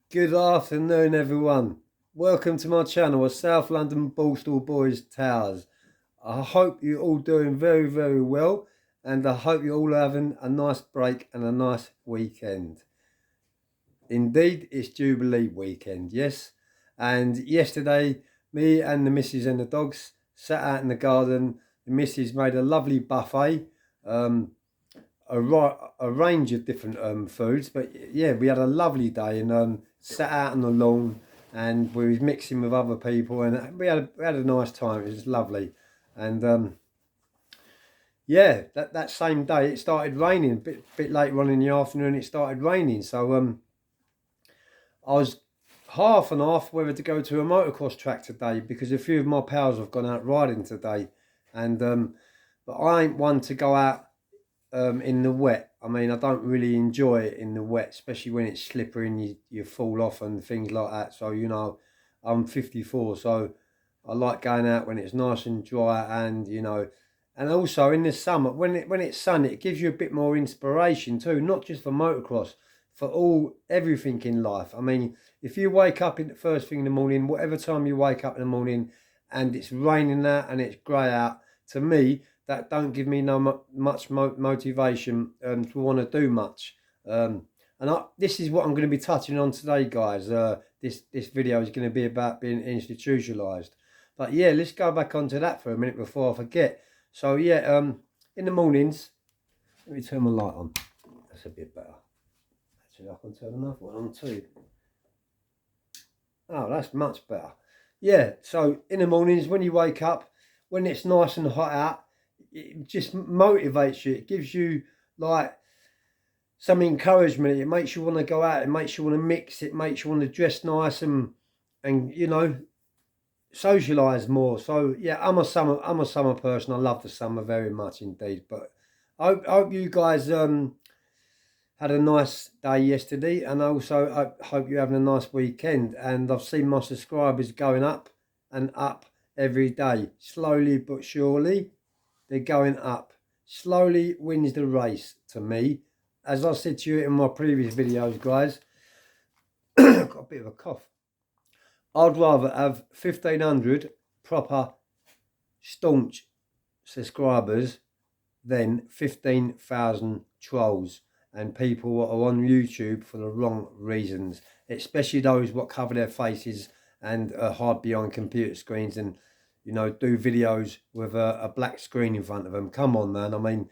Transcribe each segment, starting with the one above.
Good afternoon, everyone. Welcome to my channel, a South London Borstal Boys Towers. I hope you're all doing very, very well, and I hope you're all having a nice break and a nice weekend. Indeed, it's Jubilee weekend, yes. And yesterday, me and the missus and the dogs sat out in the garden. The missus made a lovely buffet. Um, a range of different foods, but yeah, we had a lovely day and sat out on the lawn, and we was mixing with other people, and we had a nice time. It was lovely. And yeah, that same day it started raining, a bit later on in the afternoon it started raining, so I was half and half whether to go to a motocross track today, because a few of my pals have gone out riding today, and but I ain't one to go out in the wet. I mean, I don't really enjoy it in the wet, especially when it's slippery and you fall off and things like that. So, I'm 54, so I like going out when it's nice and dry, and also in the summer, when it's sunny, it gives you a bit more inspiration too, not just for motocross, for everything in life. I mean, if you wake up in the first thing in the morning, whatever time you wake up in the morning, and it's raining out and it's grey out, to me, that don't give me much motivation to want to do much. This is what I'm going to be touching on today, guys. This video is going to be about being institutionalized. But yeah, let's go back onto that for a minute before I forget. So yeah, in the mornings, let me turn my light on. That's a bit better. Actually, I can turn another one on too. Oh, that's much better. Yeah, so in the mornings when you wake up, when it's nice and hot out, it just motivates you. It gives you like some encouragement. It makes you want to go out. It makes you want to mix. It makes you want to dress nice and socialize more. So yeah, I'm a summer person. I love the summer very much indeed. But I hope you guys had a nice day yesterday, and also I hope you're having a nice weekend. And I've seen my subscribers going up and up every day, slowly but surely. They're going up. Slowly wins the race to me. As I said to you in my previous videos, guys, I've got a bit of a cough. I'd rather have 1,500 proper staunch subscribers than 15,000 trolls and people that are on YouTube for the wrong reasons, especially those what cover their faces and hide behind computer screens and do videos with a black screen in front of them. Come on, man. I mean,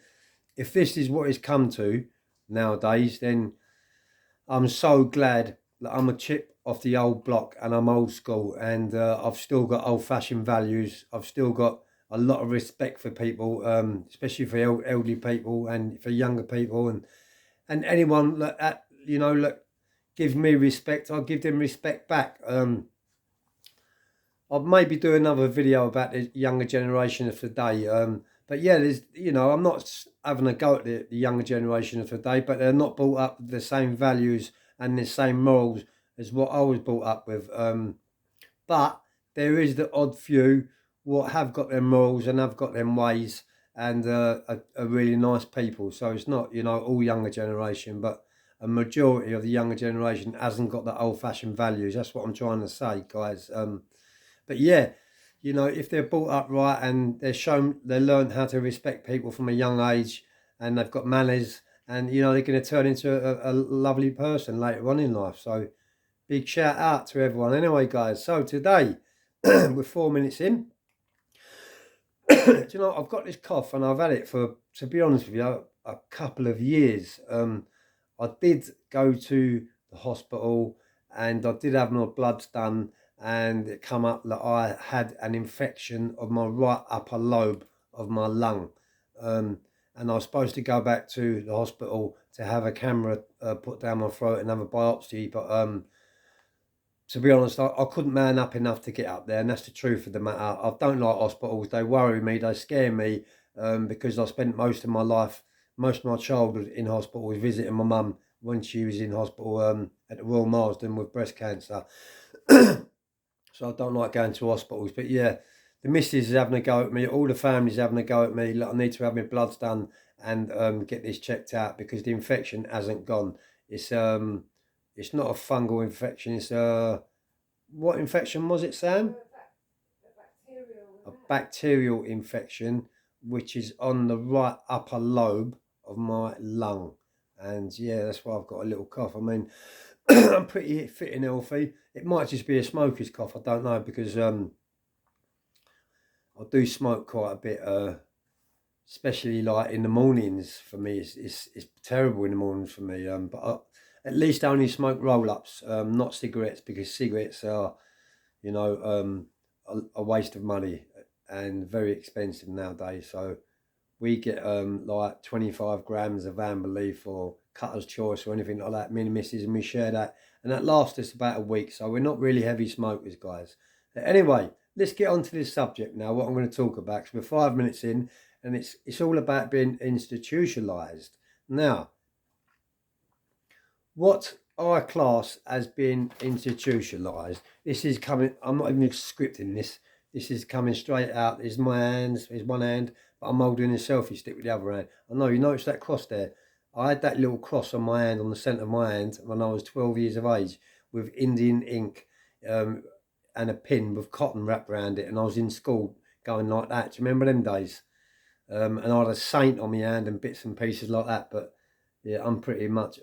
if this is what it's come to nowadays, then I'm so glad that I'm a chip off the old block and I'm old school, and I've still got old-fashioned values. I've still got a lot of respect for people, especially for elderly people and for younger people, and anyone that gives me respect, I'll give them respect back. I'll maybe do another video about the younger generation of today. But yeah, I'm not having a go at the younger generation of today, but they're not brought up with the same values and the same morals as what I was brought up with. But there is the odd few what have got their morals and have got them ways, and are really nice people. So it's not, all younger generation, but a majority of the younger generation hasn't got the old-fashioned values. That's what I'm trying to say, guys. But yeah, if they're brought up right and they learn how to respect people from a young age, and they've got manners, and they're going to turn into a lovely person later on in life. So big shout out to everyone. Anyway, guys, so today we're 4 minutes in. Do you know, I've got this cough and I've had it for, to be honest with you, a couple of years. I did go to the hospital and I did have my bloods done, and it come up that I had an infection of my right upper lobe of my lung. And I was supposed to go back to the hospital to have a camera put down my throat and have a biopsy, but to be honest, I couldn't man up enough to get up there, and that's the truth of the matter. I don't like hospitals. They worry me, they scare me, because I spent most of my life, most of my childhood in hospital, visiting my mum when she was in hospital at the Royal Marsden with breast cancer. So I don't like going to hospitals. But yeah, the missus is having a go at me. All the family's having a go at me. Look, I need to have my bloods done and get this checked out because the infection hasn't gone. It's not a fungal infection. It's a, what infection was it, Sam? A bacterial infection, which is on the right upper lobe of my lung. And yeah, that's why I've got a little cough. I mean, I'm pretty fit and healthy. It might just be a smoker's cough. I don't know, because I do smoke quite a bit. Especially like in the mornings for me, it's terrible in the mornings for me. But at least I only smoke roll-ups, not cigarettes, because cigarettes are, you know, a waste of money and very expensive nowadays. So we get like 25 grams of amber leaf or cutter's choice or anything like that, me and missus, and we share that, and that lasts us about a week. So we're not really heavy smokers, guys. Anyway, let's get on to this subject now, what I'm going to talk about, because we're 5 minutes in, and it's all about being institutionalized. Now, what I class as being institutionalized, this is coming, I'm not even scripting this, this is coming straight out. There's my hands, there's one hand, but I'm holding a selfie stick with the other hand. I know, you notice that cross there? I had that little cross on my hand, on the centre of my hand, when I was 12 years of age, with Indian ink and a pin with cotton wrapped around it, and I was in school going like that. Do you remember them days? And I had a saint on my hand and bits and pieces like that. But yeah, I'm pretty much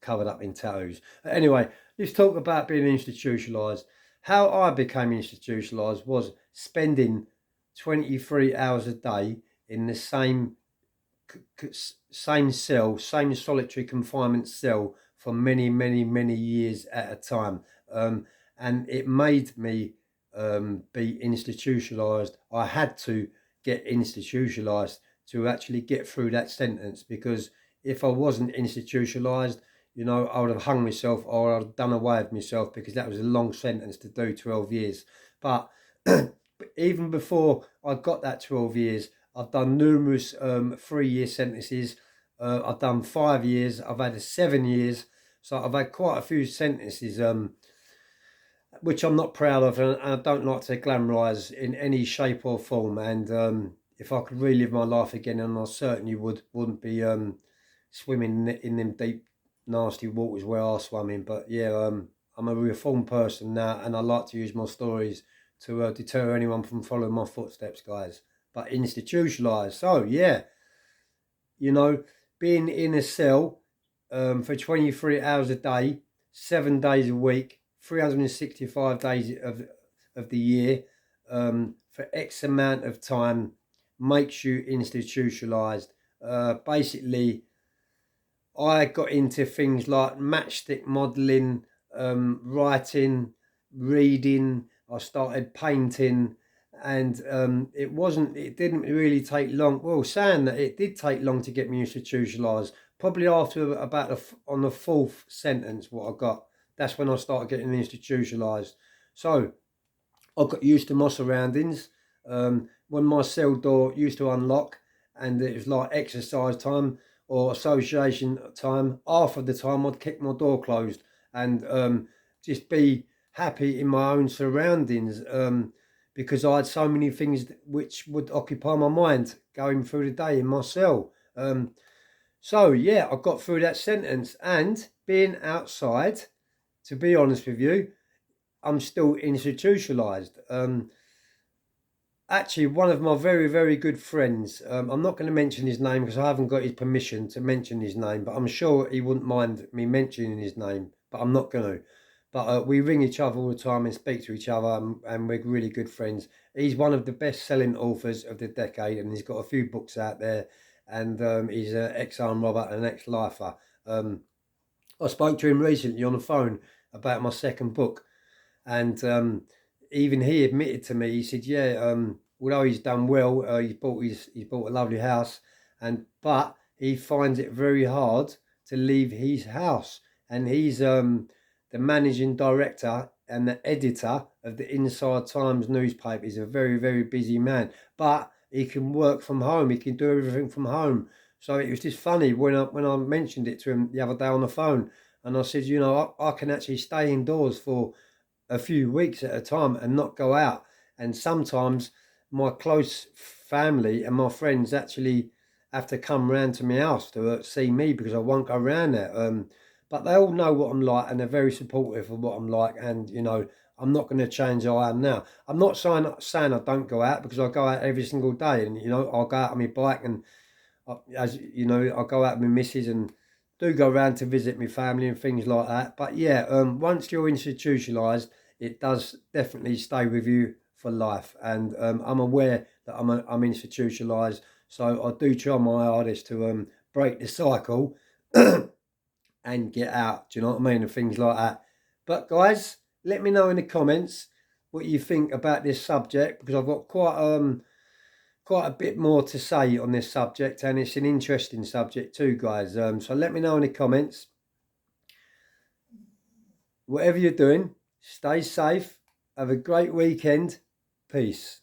covered up in tattoos. Anyway, let's talk about being institutionalised. How I became institutionalised was spending 23 hours a day in the same cell, same solitary confinement cell for many, many, many years at a time. And it made me be institutionalised. I had to get institutionalized to actually get through that sentence, because if I wasn't institutionalized, you know, I would have hung myself, or I'd have done away with myself, because that was a long sentence to do, 12 years. But even before I got that 12 years, I've done numerous 3-year sentences. I've done 5 years. I've had 7 years. So I've had quite a few sentences, which I'm not proud of, and I don't like to glamorise in any shape or form. And if I could relive my life again, and I certainly wouldn't be swimming in them deep, nasty waters where I swam in. But yeah, I'm a reformed person now, and I like to use my stories to deter anyone from following my footsteps, guys. But institutionalised. So yeah, you know, being in a cell for 23 hours a day, 7 days a week, 365 days of the year, for X amount of time, makes you institutionalized. Basically, I got into things like matchstick modeling, writing, reading. I started painting, and it didn't really take long. Well, saying that, it did take long to get me institutionalized. Probably after about on the 4th sentence, what I got, that's when I started getting institutionalised. So I got used to my surroundings. When my cell door used to unlock, and it was like exercise time or association time, half of the time I'd kick my door closed and just be happy in my own surroundings, because I had so many things which would occupy my mind going through the day in my cell. So yeah, I got through that sentence, and being outside, to be honest with you, I'm still institutionalized. Actually, one of my very, very good friends, I'm not going to mention his name because I haven't got his permission to mention his name, but I'm sure he wouldn't mind me mentioning his name, but I'm not going to. But we ring each other all the time and speak to each other, and we're really good friends. He's one of the best-selling authors of the decade, and he's got a few books out there, and he's an ex-armed robber and an ex-lifer. I spoke to him recently on the phone about my second book, and even he admitted to me. He said, "Yeah, although he's done well, he's bought a lovely house, but he finds it very hard to leave his house, and he's the managing director and the editor of the Inside Times newspaper. He's a very, very busy man, but he can work from home. He can do everything from home." So it was just funny when I mentioned it to him the other day on the phone, and I said, you know, I can actually stay indoors for a few weeks at a time and not go out. And sometimes my close family and my friends actually have to come round to my house to see me because I won't go round there. but they all know what I'm like, and they're very supportive of what I'm like. And you know, I'm not going to change how I am now. I'm not saying I don't go out, because I go out every single day, and you know, I'll go out on my bike, and as you know, I go out with my missus and do go around to visit my family and things like that. But yeah, once you're institutionalised, it does definitely stay with you for life. And I'm aware that I'm institutionalised, so I do try my hardest to break the cycle and get out. Do you know what I mean? And things like that. But guys, let me know in the comments what you think about this subject, because I've got quite a bit more to say on this subject, and it's an interesting subject too, guys. So let me know in the comments. Whatever you're doing, stay safe. Have a great weekend. Peace.